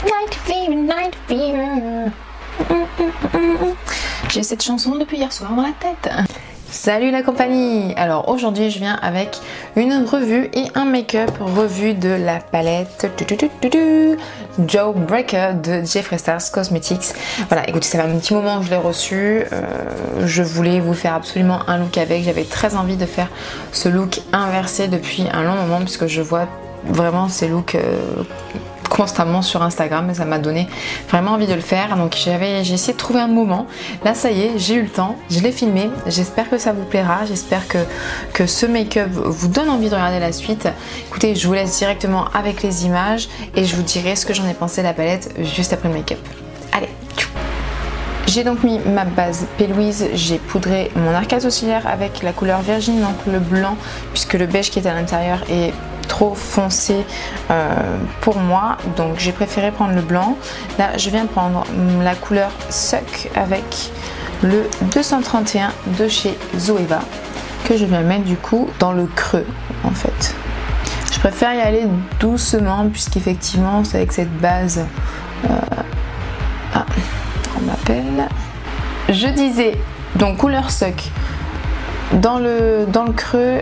Night fever, night fever. J'ai cette chanson depuis hier soir dans la tête. Salut la compagnie. Alors aujourd'hui je viens avec une revue et un make-up, revue de la palette Jawbreaker de Jeffree Star Cosmetics. Voilà, écoutez, ça fait un petit moment que je l'ai reçu. Je voulais vous faire absolument un look avec. J'avais très envie de faire ce look inversé depuis un long moment puisque je vois vraiment ces looks constamment sur Instagram et ça m'a donné vraiment envie de le faire. Donc j'ai essayé de trouver un moment. Là ça y est, j'ai eu le temps, je l'ai filmé. J'espère que ça vous plaira, j'espère que ce make-up vous donne envie de regarder la suite. Écoutez, je vous laisse directement avec les images et je vous dirai ce que j'en ai pensé de la palette juste après le make-up. Allez. J'ai donc mis ma base P. Louise, j'ai poudré mon arcade sourcilière avec la couleur Virgin, donc le blanc, puisque le beige qui est à l'intérieur est trop foncé pour moi, donc j'ai préféré prendre le blanc. Là je viens de prendre la couleur Suck avec le 231 de chez Zoeva que je viens mettre du coup dans le creux en fait. Je préfère y aller doucement puisqu'effectivement c'est avec cette base on m'appelle. Je disais donc couleur Suck dans le creux,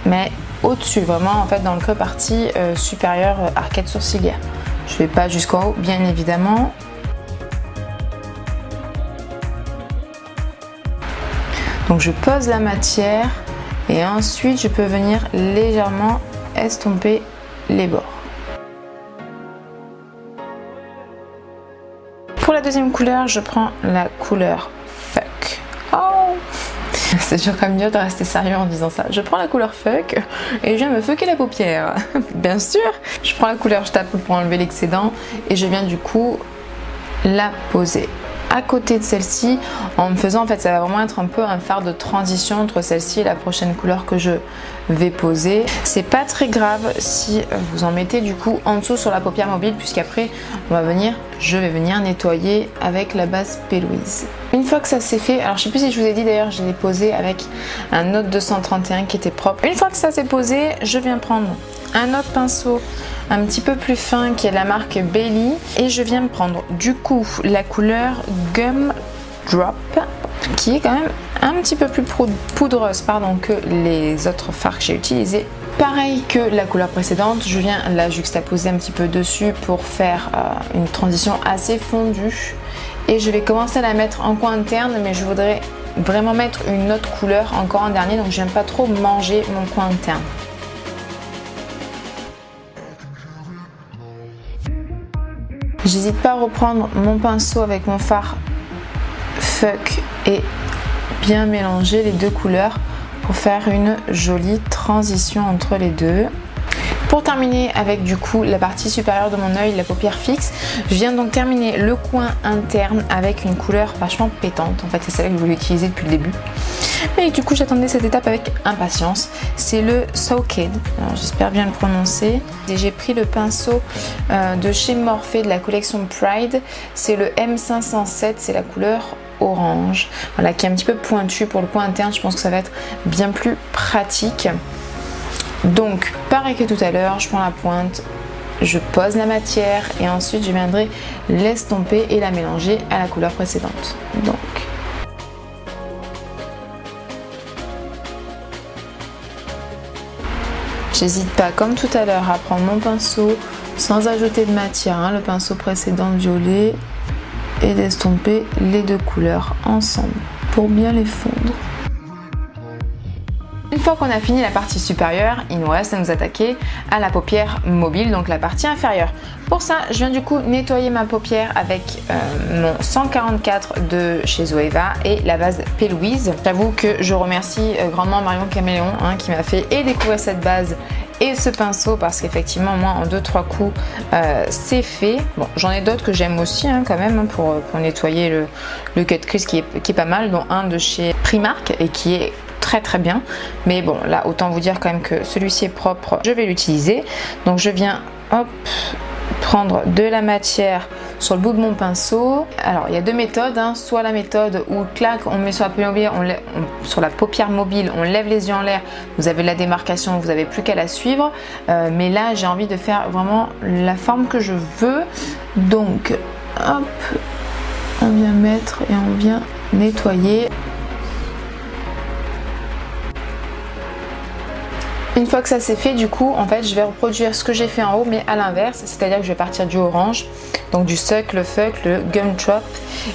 mais au-dessus, vraiment en fait dans le creux partie supérieure arcade sourcilière. Je ne vais pas jusqu'en haut bien évidemment. Donc je pose la matière et ensuite je peux venir légèrement estomper les bords. Pour la deuxième couleur, je prends la couleur Fuck. Oh, c'est toujours quand même mieux de rester sérieux en disant ça. Je prends la couleur Fuck et je viens me fucker la paupière. Bien sûr. Je prends la couleur Je tape pour enlever l'excédent et je viens du coup la poser à côté de celle-ci en me faisant, en fait ça va vraiment être un peu un phare de transition entre celle-ci et la prochaine couleur que je vais poser. C'est pas très grave si vous en mettez du coup en dessous sur la paupière mobile puisqu'après je vais venir nettoyer avec la base P. Louise. Une fois que ça c'est fait, alors je sais plus si je vous ai dit d'ailleurs, je l'ai posé avec un autre 231 qui était propre. Une fois que ça c'est posé, je viens prendre un autre pinceau un petit peu plus fin qui est de la marque Bailey et je viens me prendre du coup la couleur Gum Drop qui est quand même un petit peu plus poudreuse que les autres fards que j'ai utilisés. Pareil que la couleur précédente, je viens la juxtaposer un petit peu dessus pour faire une transition assez fondue et je vais commencer à la mettre en coin interne, mais je voudrais vraiment mettre une autre couleur encore en dernier, donc je n'aime pas trop manger mon coin interne. J'hésite pas à reprendre mon pinceau avec mon fard Fuck et bien mélanger les deux couleurs pour faire une jolie transition entre les deux. Pour terminer avec du coup la partie supérieure de mon œil, la paupière fixe, je viens donc terminer le coin interne avec une couleur vachement pétante. En fait c'est celle que je voulais utiliser depuis le début. Mais du coup j'attendais cette étape avec impatience. C'est le So Kid, j'espère bien le prononcer. Et j'ai pris le pinceau de chez Morphe de la collection Pride. C'est le M507, c'est la couleur orange. Voilà, qui est un petit peu pointu pour le coin interne. Je pense que ça va être bien plus pratique. Donc pareil que tout à l'heure, je prends la pointe, je pose la matière et ensuite je viendrai l'estomper et la mélanger à la couleur précédente. Donc j'hésite pas comme tout à l'heure à prendre mon pinceau sans ajouter de matière, le pinceau précédent violet, et d'estomper les deux couleurs ensemble pour bien les fondre. Une fois qu'on a fini la partie supérieure, il nous reste à nous attaquer à la paupière mobile, donc la partie inférieure. Pour ça, je viens du coup nettoyer ma paupière avec mon 144 de chez Zoeva et la base P. Louise. J'avoue que je remercie grandement Marion Caméléon qui m'a fait découvrir cette base et ce pinceau parce qu'effectivement moi en 2-3 coups c'est fait. Bon, j'en ai d'autres que j'aime aussi quand même pour nettoyer le cut crease qui est pas mal, dont un de chez Primark et qui est très bien, mais bon là autant vous dire quand même que celui-ci est propre, je vais l'utiliser. Donc je viens prendre de la matière sur le bout de mon pinceau. Alors il y a deux méthodes, hein. Soit la méthode où clac, on met sur la paupière mobile, sur la paupière mobile, on lève les yeux en l'air, vous avez la démarcation, vous n'avez plus qu'à la suivre. Mais là j'ai envie de faire vraiment la forme que je veux. Donc hop, on vient mettre et on vient nettoyer. Une fois que ça c'est fait, du coup, en fait, je vais reproduire ce que j'ai fait en haut, mais à l'inverse, c'est-à-dire que je vais partir du orange, donc du suck, le fuck, le gumdrop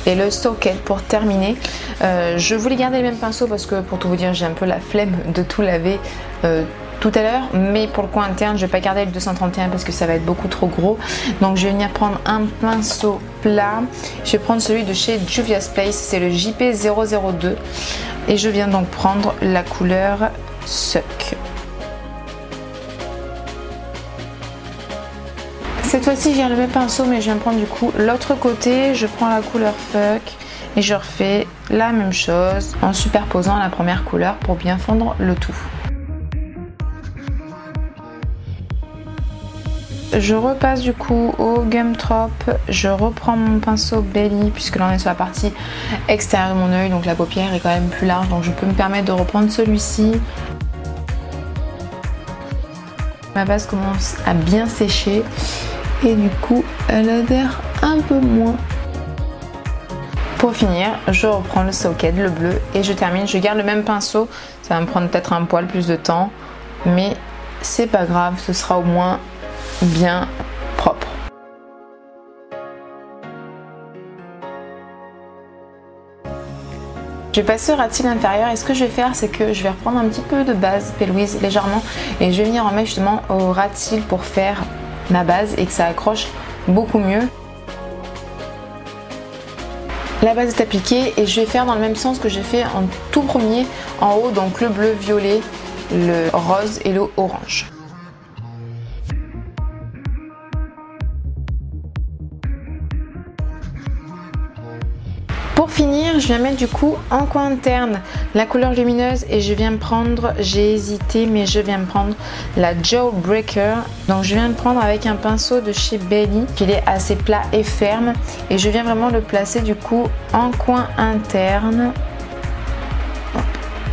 et le socket pour terminer. Je voulais garder les mêmes pinceaux parce que, pour tout vous dire, j'ai un peu la flemme de tout laver tout à l'heure, mais pour le coin interne, je vais pas garder le 231 parce que ça va être beaucoup trop gros. Donc, je vais venir prendre un pinceau plat. Je vais prendre celui de chez Juvia's Place, c'est le JP002, et je viens donc prendre la couleur suck. Cette fois-ci j'ai le même pinceau, mais je viens prendre du coup l'autre côté, je prends la couleur fuck et je refais la même chose en superposant la première couleur pour bien fondre le tout. Je repasse du coup au gumdrop, je reprends mon pinceau belly puisque là on est sur la partie extérieure de mon œil, donc la paupière est quand même plus large, donc je peux me permettre de reprendre celui-ci. Ma base commence à bien sécher. Et du coup, elle adhère un peu moins. Pour finir, je reprends le socket, le bleu, et je termine. Je garde le même pinceau. Ça va me prendre peut-être un poil plus de temps, mais c'est pas grave, ce sera au moins bien propre. Je vais passer au ras-de-cils inférieur et ce que je vais faire, c'est que je vais reprendre un petit peu de base P. Louise légèrement et je vais venir en mettre justement au ras-de-cils pour faire ma base et que ça accroche beaucoup mieux. La base est appliquée et je vais faire dans le même sens que j'ai fait en tout premier en haut, donc le bleu, violet, le rose et le orange. Pour finir, je viens mettre du coup en coin interne la couleur lumineuse et je viens prendre, j'ai hésité, mais je viens prendre la Jawbreaker. Donc je viens de prendre avec un pinceau de chez Belly, qu'il est assez plat et ferme, et je viens vraiment le placer du coup en coin interne.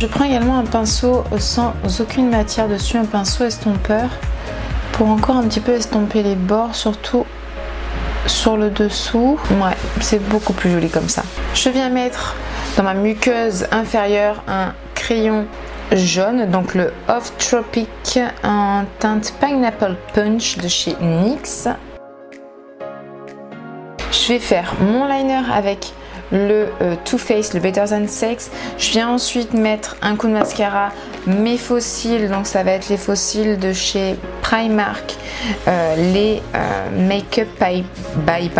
Je prends également un pinceau sans aucune matière dessus, un pinceau estompeur, pour encore un petit peu estomper les bords, surtout sur le dessous. Ouais, c'est beaucoup plus joli comme ça. Je viens mettre dans ma muqueuse inférieure un crayon jaune, donc le Off Tropic en teinte Pineapple Punch de chez NYX. Je vais faire mon liner avec le Too Faced, le Better Than Sex. Je viens ensuite mettre un coup de mascara, mes faux cils, donc ça va être les faux cils de chez Primark, les Make Up by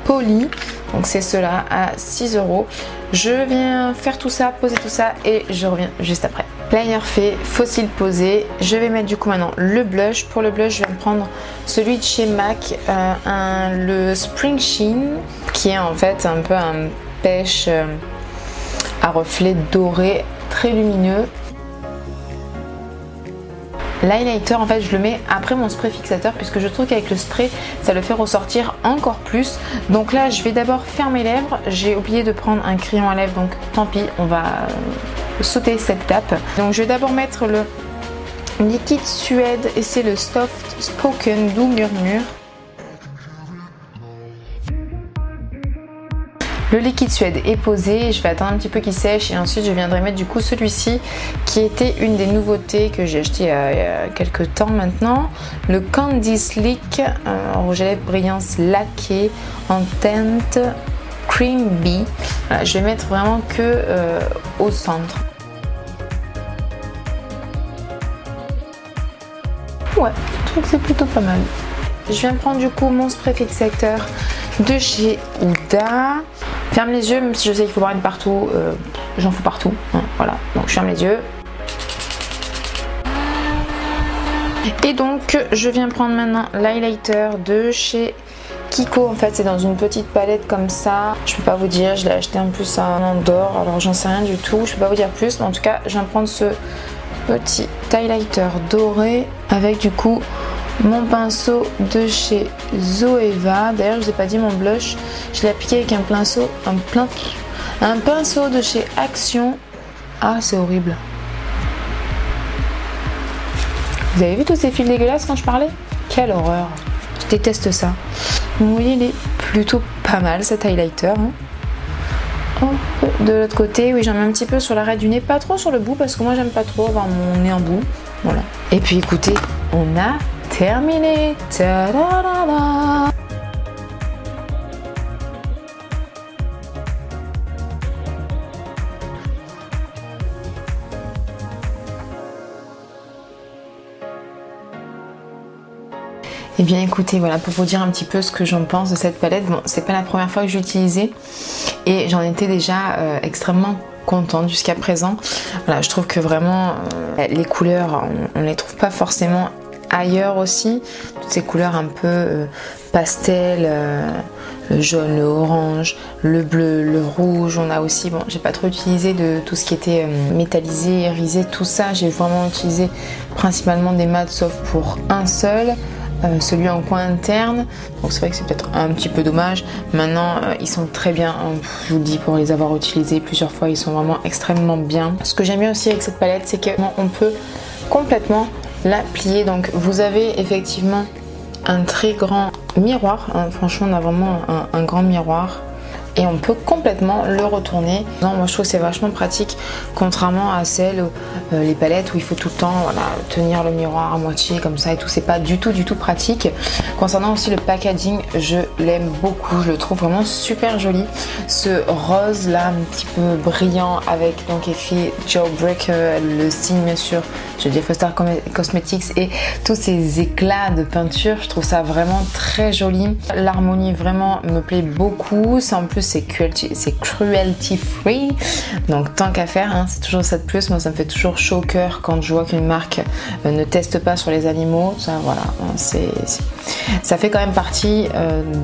Poly, donc c'est ceux-là à 6 €. Je viens faire tout ça, poser tout ça et je reviens juste après. Liner fait, faux cils posés. Je vais mettre du coup maintenant le blush. Pour le blush, je vais prendre celui de chez MAC, le Spring Sheen, qui est en fait un peu un pêche à reflets dorés très lumineux. L'highlighter, en fait, je le mets après mon spray fixateur puisque je trouve qu'avec le spray, ça le fait ressortir encore plus. Donc là, je vais d'abord faire mes lèvres. J'ai oublié de prendre un crayon à lèvres, donc tant pis, on va sauter cette étape. Donc je vais d'abord mettre le liquide Suède et c'est le Soft Spoken Doux Murmure. Le liquide Suède est posé, je vais attendre un petit peu qu'il sèche et ensuite je viendrai mettre du coup celui-ci qui était une des nouveautés que j'ai acheté il y a quelques temps maintenant. Le Candy Slick, rouge à lèvres brillance laqué en teinte Cream Bee. Voilà, je vais mettre vraiment que au centre. Ouais, je trouve que c'est plutôt pas mal. Je viens prendre du coup mon spray fixateur de chez Huda. Ferme les yeux, même si je sais qu'il faut briller partout, j'en fous partout, hein, voilà, donc je ferme les yeux. Et donc je viens prendre maintenant l'highlighter de chez Kiko, en fait c'est dans une petite palette comme ça, je peux pas vous dire, je l'ai acheté en plus à Andorre, alors j'en sais rien du tout, je peux pas vous dire plus, mais en tout cas je viens prendre ce petit highlighter doré avec du coup mon pinceau de chez Zoeva. D'ailleurs, je vous ai pas dit, mon blush, je l'ai appliqué avec un pinceau de chez Action. Ah, c'est horrible. Vous avez vu tous ces fils dégueulasses quand je parlais? Quelle horreur. Je déteste ça. Vous voyez, il est plutôt pas mal cet highlighter. Hein. De l'autre côté, oui, j'en mets un petit peu sur l'arrêt du nez, pas trop sur le bout parce que moi j'aime pas trop avoir mon nez en bout. Voilà. Et puis écoutez, on a terminé. Ta-da-da-da. Et bien écoutez, voilà, pour vous dire un petit peu ce que j'en pense de cette palette. Bon, c'est pas la première fois que je l'ai utilisée et j'en étais déjà extrêmement contente jusqu'à présent. Voilà, je trouve que vraiment les couleurs, on les trouve pas forcément ailleurs aussi. Toutes ces couleurs un peu pastel, le jaune, le orange, le bleu, le rouge. On a aussi, bon, j'ai pas trop utilisé de tout ce qui était métallisé, irisé, tout ça. J'ai vraiment utilisé principalement des mats sauf pour un seul. Celui en coin interne, donc c'est vrai que c'est peut-être un petit peu dommage. Maintenant ils sont très bien, je vous le dis, pour les avoir utilisés plusieurs fois, ils sont vraiment extrêmement bien. Ce que j'aime bien aussi avec cette palette, c'est qu'on peut complètement la plier. Donc vous avez effectivement un très grand miroir, hein. Franchement on a vraiment un grand miroir et on peut complètement le retourner. Non, moi je trouve que c'est vachement pratique, contrairement à celles, les palettes où il faut tout le temps, voilà, tenir le miroir à moitié comme ça et tout. C'est pas du tout pratique. Concernant aussi le packaging, je l'aime beaucoup, je le trouve vraiment super joli. Ce rose là un petit peu brillant avec donc écrit Jawbreaker, le signe bien sûr, je dis Foster Cosmetics, et tous ces éclats de peinture, je trouve ça vraiment très joli. L'harmonie vraiment me plaît beaucoup. C'est en plus c'est cruelty free, donc tant qu'à faire, hein, c'est toujours ça de plus. Moi ça me fait toujours chaud au cœur quand je vois qu'une marque ne teste pas sur les animaux. Ça, voilà, ça fait quand même partie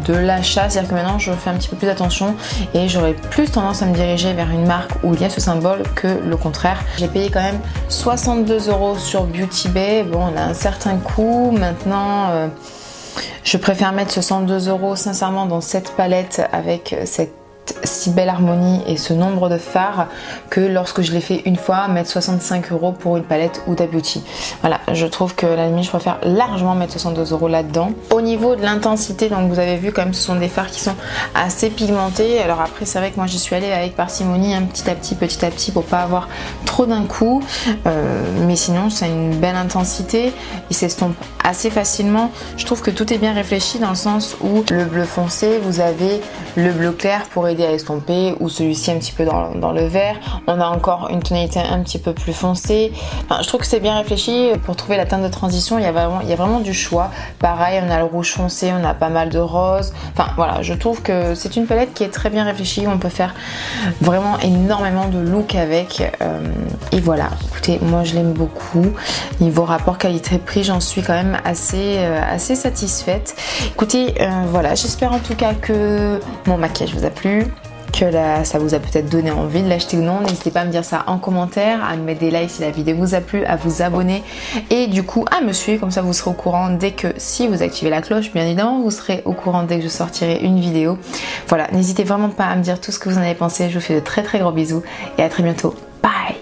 de l'achat, c'est-à-dire que maintenant je fais un petit peu plus attention et j'aurais plus tendance à me diriger vers une marque où il y a ce symbole que le contraire. J'ai payé quand même 62 € sur Beauty Bay. Bon, on a un certain coût maintenant. Je préfère mettre 62 € sincèrement dans cette palette avec cette si belle harmonie et ce nombre de fards que lorsque je l'ai fait une fois, mettre 65 € pour une palette Huda Beauty. Voilà, je trouve que à la limite je préfère largement mettre 62 € là-dedans. Au niveau de l'intensité, donc vous avez vu quand même ce sont des fards qui sont assez pigmentés. Alors après c'est vrai que moi j'y suis allée avec parcimonie, hein, petit à petit pour pas avoir trop d'un coup, mais sinon c'est une belle intensité, il s'estompe assez facilement. Je trouve que tout est bien réfléchi dans le sens où le bleu foncé, vous avez le bleu clair pour aider à estomper, ou celui-ci un petit peu dans le vert. On a encore une tonalité un petit peu plus foncée. Enfin, je trouve que c'est bien réfléchi. Pour trouver la teinte de transition, il y a vraiment du choix. Pareil, on a le rouge foncé, on a pas mal de rose. Enfin voilà, je trouve que c'est une palette qui est très bien réfléchie. On peut faire vraiment énormément de looks avec. Et voilà, écoutez, moi je l'aime beaucoup. Niveau rapport qualité-prix, j'en suis quand même assez satisfaite. Écoutez, voilà, j'espère en tout cas que mon maquillage vous a plu, que ça vous a peut-être donné envie de l'acheter ou non. N'hésitez pas à me dire ça en commentaire, à me mettre des likes si la vidéo vous a plu, à vous abonner et du coup à me suivre, comme ça vous serez au courant dès que, si vous activez la cloche bien évidemment, vous serez au courant dès que je sortirai une vidéo. Voilà, n'hésitez vraiment pas à me dire tout ce que vous en avez pensé. Je vous fais de très gros bisous et à très bientôt. Bye.